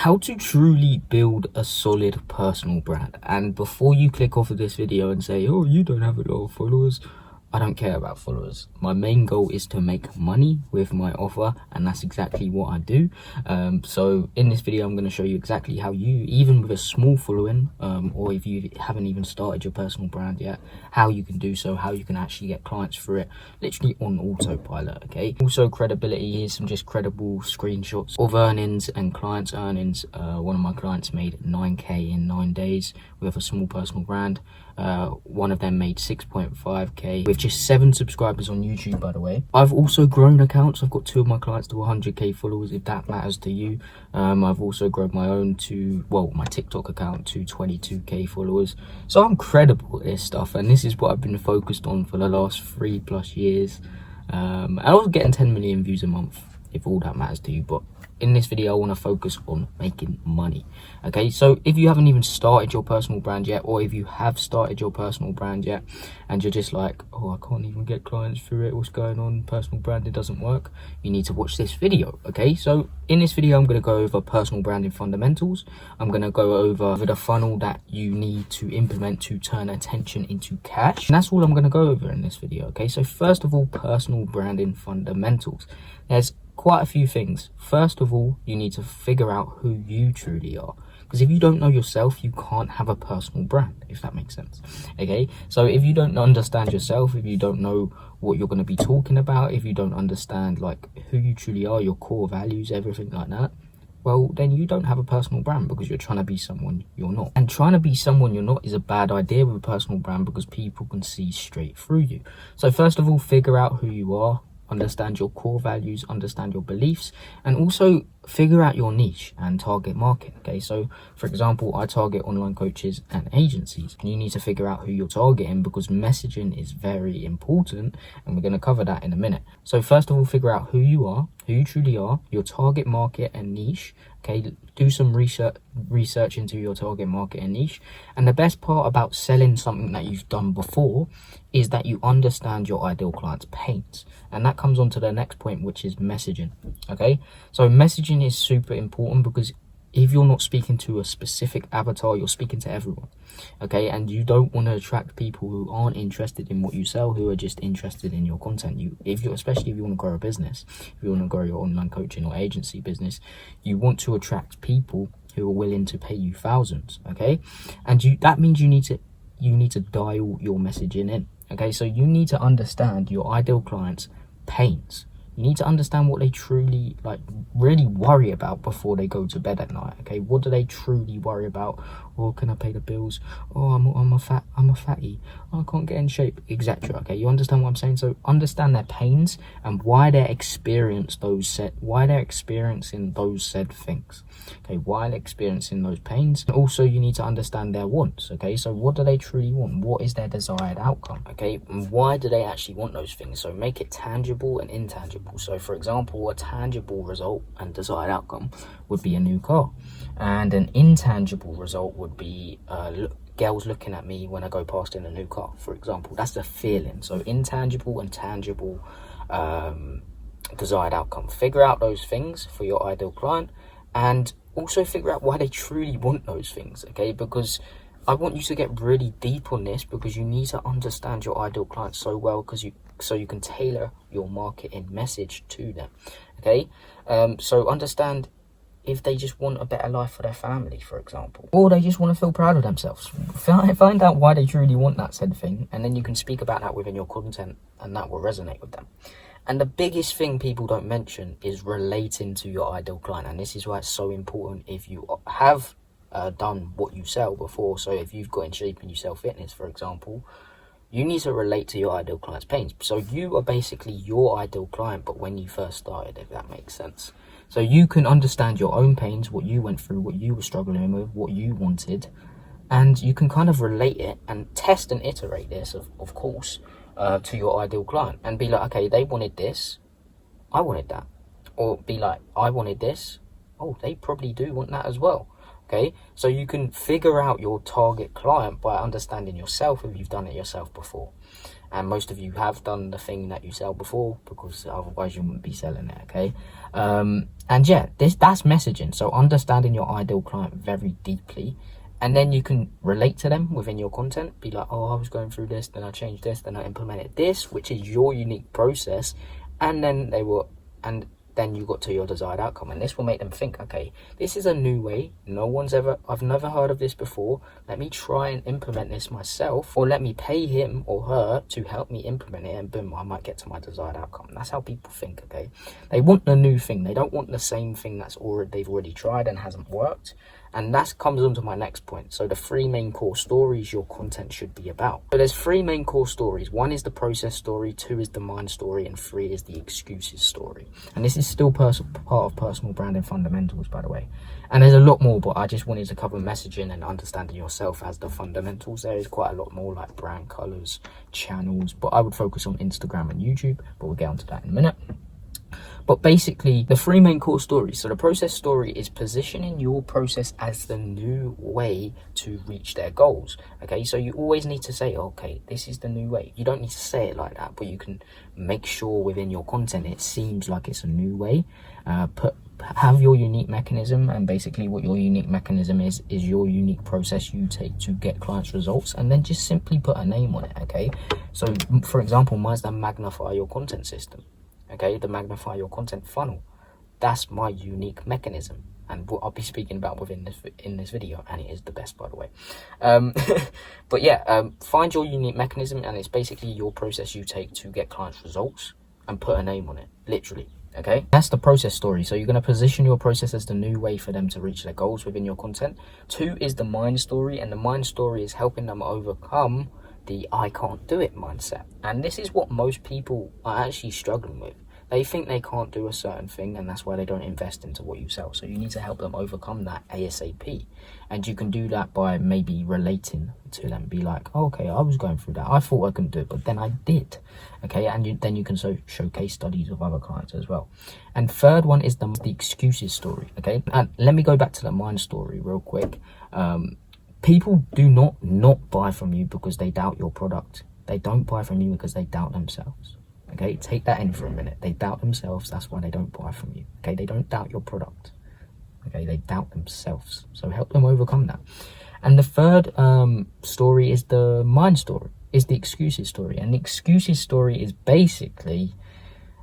how to truly build a solid personal brand. And before you click off of this video and say, oh, you don't have a lot of followers, I don't care about followers. My main goal is to make money with my offer, and that's exactly what I do. So in this video, I'm going to show you exactly how you, even with a small following, or if you haven't even started your personal brand yet, how you can do so, how you can actually get clients through it, literally on autopilot. Okay. Also, credibility. Here's some just credible screenshots of earnings and clients' earnings. One of my clients made 9k in 9 days with a small personal brand. One of them made 6.5k with just 7 subscribers on YouTube, by the way. I've also grown accounts. I've got 2 of my clients to 100k followers, if that matters to you. I've also grown my own my TikTok account to 22k followers. So I'm credible at this stuff, and this is what I've been focused on for the last 3+ years. I was getting 10 million views a month, if all that matters to you, but in this video I want to focus on making money. Okay, so if you haven't even started your personal brand yet, or if you have started your personal brand yet and you're just like, oh, I can't even get clients through it, what's going on, personal branding doesn't work, you need to watch this video. Okay, so in this video I'm going to go over personal branding fundamentals. I'm going to go over the funnel that you need to implement to turn attention into cash, and that's all I'm going to go over in this video. Okay, so first of all, personal branding fundamentals. There's quite a few things. First of all, you need to figure out who you truly are, because if you don't know yourself, you can't have a personal brand, if that makes sense. Okay, so if you don't understand yourself, if you don't know what you're going to be talking about, if you don't understand like who you truly are, your core values, everything like that, well, then you don't have a personal brand, because you're trying to be someone you're not. And trying to be someone you're not is a bad idea with a personal brand, because people can see straight through you. So first of all, figure out who you are. Understand your core values, understand your beliefs, and also figure out your niche and target market. Okay, so for example, I target online coaches and agencies. You need to figure out who you're targeting, because messaging is very important, and we're going to cover that in a minute. So first of all, figure out who you are, who you truly are, your target market and niche. Okay, do some research into your target market and niche. And the best part about selling something that you've done before is that you understand your ideal client's pains. And that comes on to the next point, which is messaging. Okay, so messaging is super important, because if you're not speaking to a specific avatar, you're speaking to everyone. Okay, and you don't want to attract people who aren't interested in what you sell, who are just interested in your content. Especially if you want to grow a business, if you want to grow your online coaching or agency business, you want to attract people who are willing to pay you thousands. Okay, and that means you need to dial your messaging in. Okay, so you need to understand your ideal client's pains. You need to understand what they truly really worry about before they go to bed at night. Okay, what do they truly worry about? Oh, can I pay the bills? Oh, I'm a fatty. Oh, I can't get in shape, etc. Okay, you understand what I'm saying? So understand their pains and why they're experiencing those said things. Okay, why they're experiencing those pains. And also, you need to understand their wants. Okay, so what do they truly want? What is their desired outcome? Okay, and why do they actually want those things? So make it tangible and intangible. So for example, a tangible result and desired outcome would be a new car, and an intangible result would be girls looking at me when I go past in a new car, for example. That's the feeling. So intangible and tangible desired outcome. Figure out those things for your ideal client, and also figure out why they truly want those things. Okay, because I want you to get really deep on this, because you need to understand your ideal client so well, so you can tailor your marketing message to them. Okay, so understand if they just want a better life for their family, for example, or they just want to feel proud of themselves. Find out why they truly want that said thing, and then you can speak about that within your content, and that will resonate with them. And the biggest thing people don't mention is relating to your ideal client, and this is why it's so important if you have done what you sell before. So if you've got in shape and you sell fitness, for example, you need to relate to your ideal client's pains. So you are basically your ideal client, but when you first started, if that makes sense. So you can understand your own pains, what you went through, what you were struggling with, what you wanted, and you can kind of relate it and test and iterate this, of course, to your ideal client, and be like, okay, they wanted this, I wanted that. Or be like, I wanted this, oh, they probably do want that as well. Okay, so you can figure out your target client by understanding yourself if you've done it yourself before. And most of you have done the thing that you sell before, because otherwise you wouldn't be selling it. Okay, and yeah, that's messaging. So understanding your ideal client very deeply, and then you can relate to them within your content. Be like, oh, I was going through this, then I changed this, then I implemented this, which is your unique process, and then then you got to your desired outcome. And this will make them think, okay, this is a new way. I've never heard of this before. Let me try and implement this myself, or let me pay him or her to help me implement it, and boom, I might get to my desired outcome. That's how people think, okay? They want the new thing. They don't want the same thing they've already tried and hasn't worked. And that comes on to my next point. So the 3 main core stories your content should be about. So there's 3 main core stories. 1 is the process story, 2 is the mind story, and 3 is the excuses story. And this is still part of personal branding fundamentals, by the way. And there's a lot more, but I just wanted to cover messaging and understanding yourself as the fundamentals. There is quite a lot more, like brand colors, channels, but I would focus on Instagram and YouTube, but we'll get onto that in a minute. But basically, the 3 main core stories. So the process story is positioning your process as the new way to reach their goals. Okay, so you always need to say, okay, this is the new way. You don't need to say it like that, but you can make sure within your content it seems like it's a new way. Have your unique mechanism, and basically what your unique mechanism is your unique process you take to get clients results, and then just simply put a name on it. Okay, so for example, mine's the magnify your content system. Okay, the magnify your content funnel. That's my unique mechanism, and what I'll be speaking about in this video, and it is the best, by the way. But yeah, find your unique mechanism, and it's basically your process you take to get clients results, and put a name on it, literally. Okay, that's the process story. So you're going to position your process as the new way for them to reach their goals within your content. 2 is the mind story, and the mind story is helping them overcome the I can't do it mindset. And this is what most people are actually struggling with. They think they can't do a certain thing, and that's why they don't invest into what you sell. So you need to help them overcome that ASAP. And you can do that by maybe relating to them. Be like, oh, okay, I was going through that. I thought I couldn't do it, but then I did. Okay, and then you can show case studies of other clients as well. And 3rd one is the excuses story. Okay, and let me go back to the mind story real quick. People do not buy from you because they doubt your product. They don't buy from you because they doubt themselves. Okay, take that in for a minute. They doubt themselves. That's why they don't buy from you. Okay, they don't doubt your product. Okay, they doubt themselves. So help them overcome that. And the 3rd story is the mind story, is the excuses story. And the excuses story is basically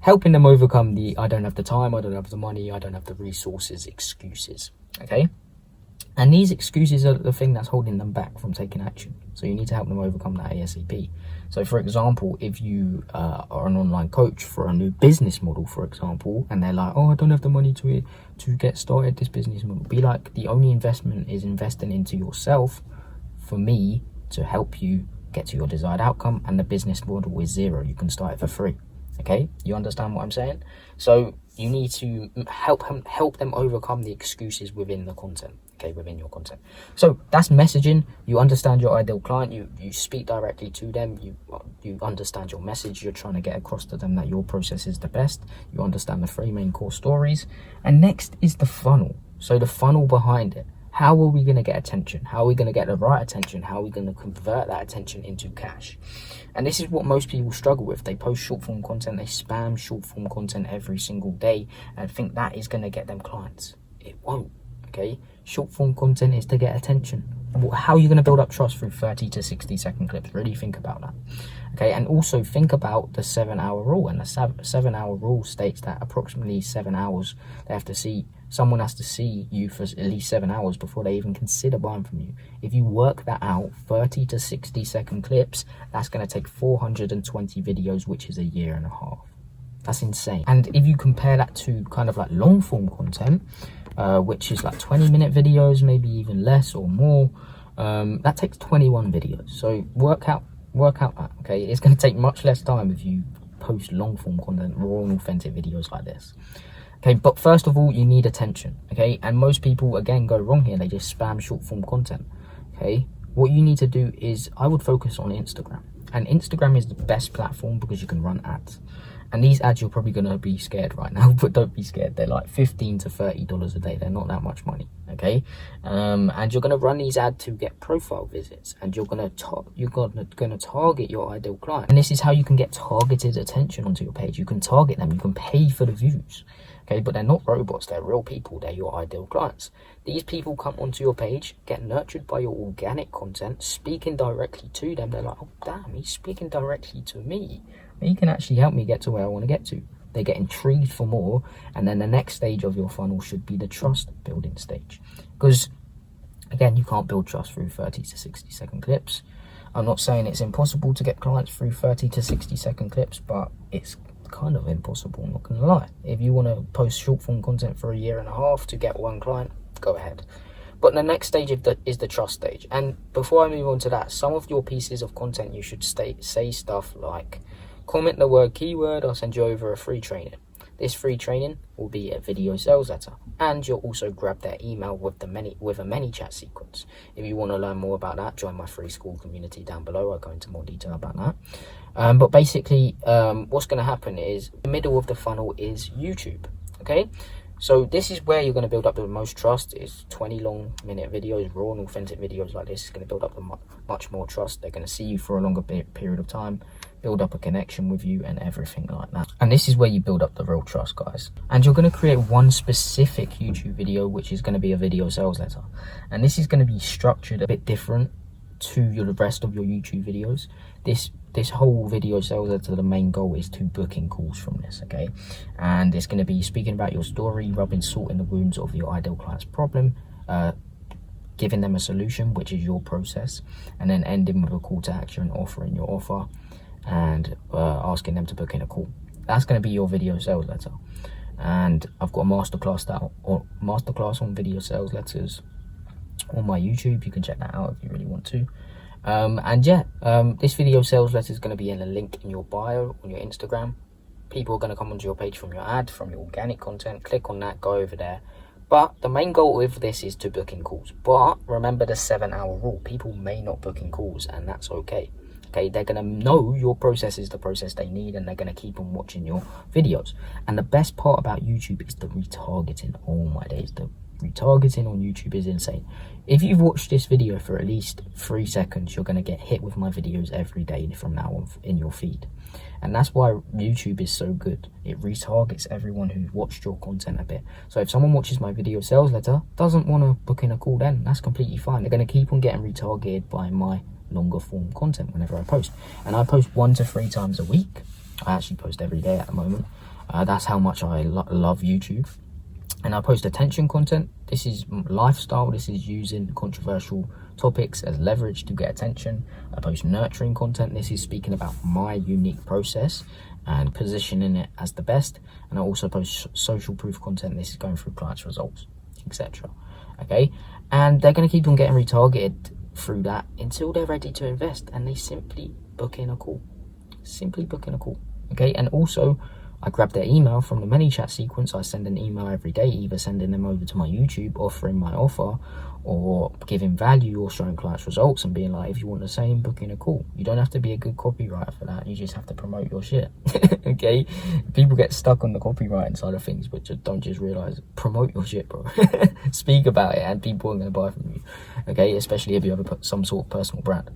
helping them overcome the I don't have the time, I don't have the money, I don't have the resources excuses. Okay. And these excuses are the thing that's holding them back from taking action. So you need to help them overcome that ASAP. So for example, if you are an online coach for a new business model, for example, and they're like, oh, I don't have the money to get started this business model. Be like, the only investment is investing into yourself for me to help you get to your desired outcome, and the business model is 0. You can start it for free. Okay, you understand what I'm saying? So you need to help them overcome the excuses within the content. Okay, within your content. So that's messaging. You understand your ideal client. You speak directly to them. You understand your message. You're trying to get across to them that your process is the best. You understand the 3 main core stories. And next is the funnel. So the funnel behind it. How are we going to get attention? How are we going to get the right attention? How are we going to convert that attention into cash? And this is what most people struggle with. They post short form content. They spam short form content every single day and think that is going to get them clients. It won't. Okay, short form content is to get attention. How are you going to build up trust through 30 to 60 second clips? Really think about that. Okay, and also think about the 7-hour rule. And the 7-hour rule states that approximately 7 hours someone has to see you for at least 7 hours before they even consider buying from you. If you work that out, 30 to 60 second clips, that's going to take 420 videos, which is a year and a half. That's insane. And if you compare that to kind of like long form content, which is like 20-minute videos, maybe even less or more, that takes 21 videos. So work out that. Okay, it's going to take much less time if you post long form content, raw and authentic videos like this. Okay, but first of all, you need attention. Okay, and most people again go wrong here. They just spam short form content. Okay, what you need to do is, I would focus on Instagram. And Instagram is the best platform because you can run ads. And these ads, you're probably going to be scared right now, but don't be scared. They're like $15 to $30 a day. They're not that much money, okay? And you're going to run these ads to get profile visits, and you're going to target your ideal client. And this is how you can get targeted attention onto your page. You can target them. You can pay for the views, okay? But they're not robots. They're real people. They're your ideal clients. These people come onto your page, get nurtured by your organic content, speaking directly to them. They're like, oh, damn, he's speaking directly to me. He can actually help me get to where I want to get to. They get intrigued for more, and then the next stage of your funnel should be the trust building stage. Because, again, you can't build trust through 30 to 60 second clips. I'm not saying it's impossible to get clients through 30 to 60 second clips, but it's kind of impossible, I'm not going to lie. If you want to post short form content for a year and a half to get one client, go ahead. But the next stage is the trust stage. And before I move on to that, some of your pieces of content, you should say stuff like, comment the word keyword, I'll send you over a free training. This free training will be a video sales letter, and you'll also grab their email with a ManyChat sequence. If you want to learn more about that, join my free school community down below. I'll go into more detail about that. But basically, what's going to happen is the middle of the funnel is YouTube, okay? So this is where you're going to build up the most trust. It's 20 minute videos, raw and authentic videos like this. It's going to build up much more trust. They're going to see you for a longer period of time, build up a connection with you and everything like that. And this is where you build up the real trust, guys. And you're going to create one specific YouTube video, which is going to be a video sales letter. And this is going to be structured a bit different to the rest of your YouTube videos. This whole video sales letter, the main goal is to book in calls from this, okay? And it's going to be speaking about your story, rubbing salt in the wounds of your ideal client's problem, giving them a solution, which is your process, and then ending with a call to action, offering your offer, and asking them to book in a call. That's going to be your video sales letter. And I've got a masterclass on video sales letters on my YouTube. You can check that out if you really want to. This video sales letter is going to be in a link in your bio on your Instagram. People are going to come onto your page from your ad, from your organic content. Click on that, go over there. But the main goal with this is to book in calls. But remember the 7-hour rule. People may not book in calls, and that's okay. Okay, they're going to know your process is the process they need, and they're going to keep on watching your videos. And the best part about YouTube is the retargeting. Oh my days, the retargeting on YouTube is insane. If you've watched this video for at least 3 seconds, you're going to get hit with my videos every day from now on in your feed. And that's why YouTube is so good. It retargets everyone who's watched your content a bit. So if someone watches my video sales letter, doesn't want to book in a call, then that's completely fine. They're going to keep on getting retargeted by my longer form content whenever I post. And I post 1 to 3 times a week. I actually post every day at the moment. That's how much I love YouTube. And I post attention content. This is lifestyle. This is using controversial topics as leverage to get attention. I post nurturing content. This is speaking about my unique process and positioning it as the best. And I also post social proof content. This is going through clients' results, etc. Okay, and they're going to keep on getting retargeted through that until they're ready to invest, and they simply book in a call. Okay, and also I grab their email from the ManyChat sequence. I send an email every day, either sending them over to my YouTube, offering my offer, or giving value, or showing clients results and being like, if you want the same, book in a call. You don't have to be a good copywriter for that. You just have to promote your shit. Okay, people get stuck on the copywriting side of things, but don't just realize, promote your shit, bro. Speak about it, and people are going to buy from you. Okay, especially if you have some sort of personal brand.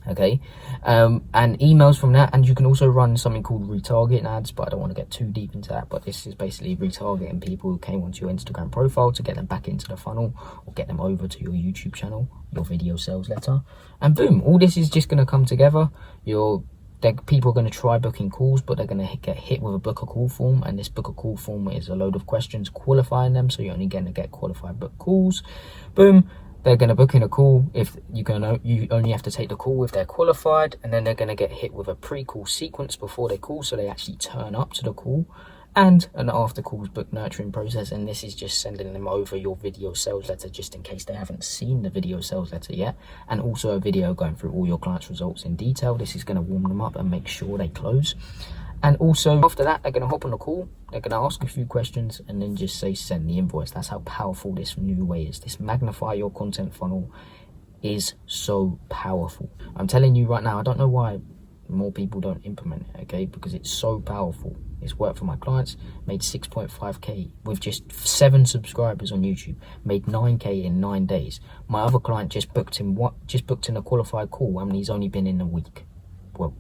Okay, and emails from that, and you can also run something called retargeting ads, but I don't want to get too deep into that. But this is basically retargeting people who came onto your Instagram profile to get them back into the funnel, or get them over to your YouTube channel, your video sales letter, and boom, all this is just going to come together. People are going to try booking calls, but they're going to get hit with a book a call form, and this book a call form is a load of questions qualifying them, so you're only going to get qualified book calls. Boom. They're going to book in a call. If you only have to take the call if they're qualified, and then they're going to get hit with a pre-call sequence before they call, so they actually turn up to the call, and an after calls book nurturing process. And this is just sending them over your video sales letter, just in case they haven't seen the video sales letter yet, and also a video going through all your clients' results in detail. This is going to warm them up and make sure they close. And also after that, they're going to hop on the call, they're going to ask a few questions, and then just say send the invoice. That's how powerful this new way is. This magnify your content funnel is so powerful. I'm telling you right now, I don't know why more people don't implement it, okay? Because it's so powerful. It's worked for my clients, made 6.5k with just 7 subscribers on YouTube, made 9k in 9 days. My other client just booked in a qualified call, and he's only been in a week. Well,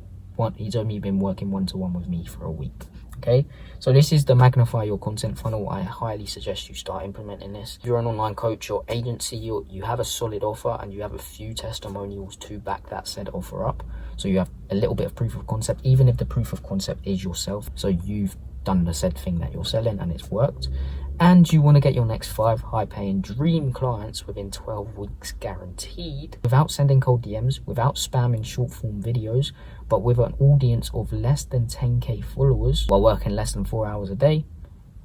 he's only been working one-to-one with me for a week. Okay, so this is the magnify your content funnel. I highly suggest you start implementing this. If you're an online coach, your agency, you have a solid offer and you have a few testimonials to back that said offer up. So you have a little bit of proof of concept, even if the proof of concept is yourself. So you've done the said thing that you're selling and it's worked. And you want to get your next 5 high-paying dream clients within 12 weeks guaranteed, without sending cold DMs, without spamming short-form videos, but with an audience of less than 10k followers while working less than 4 hours a day.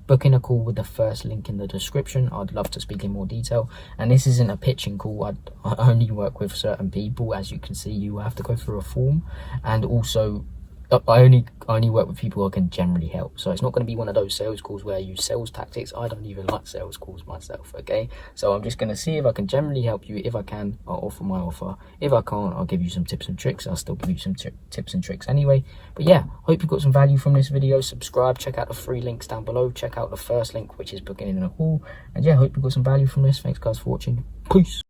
Booking a call with the first link in the description. I'd love to speak in more detail. And this isn't a pitching call. I only work with certain people. As you can see, you have to go through a form, and also I only work with people who can generally help. So it's not going to be one of those sales calls where I use sales tactics. I don't even like sales calls myself, okay? So I'm just going to see if I can generally help you. If I can, I'll offer my offer. If I can't, I'll give you some tips and tricks. I'll still give you some tips and tricks anyway. But yeah, hope you got some value from this video. Subscribe, check out the 3 links down below. Check out the first link, which is booking in a call. And yeah, hope you got some value from this. Thanks guys for watching. Peace.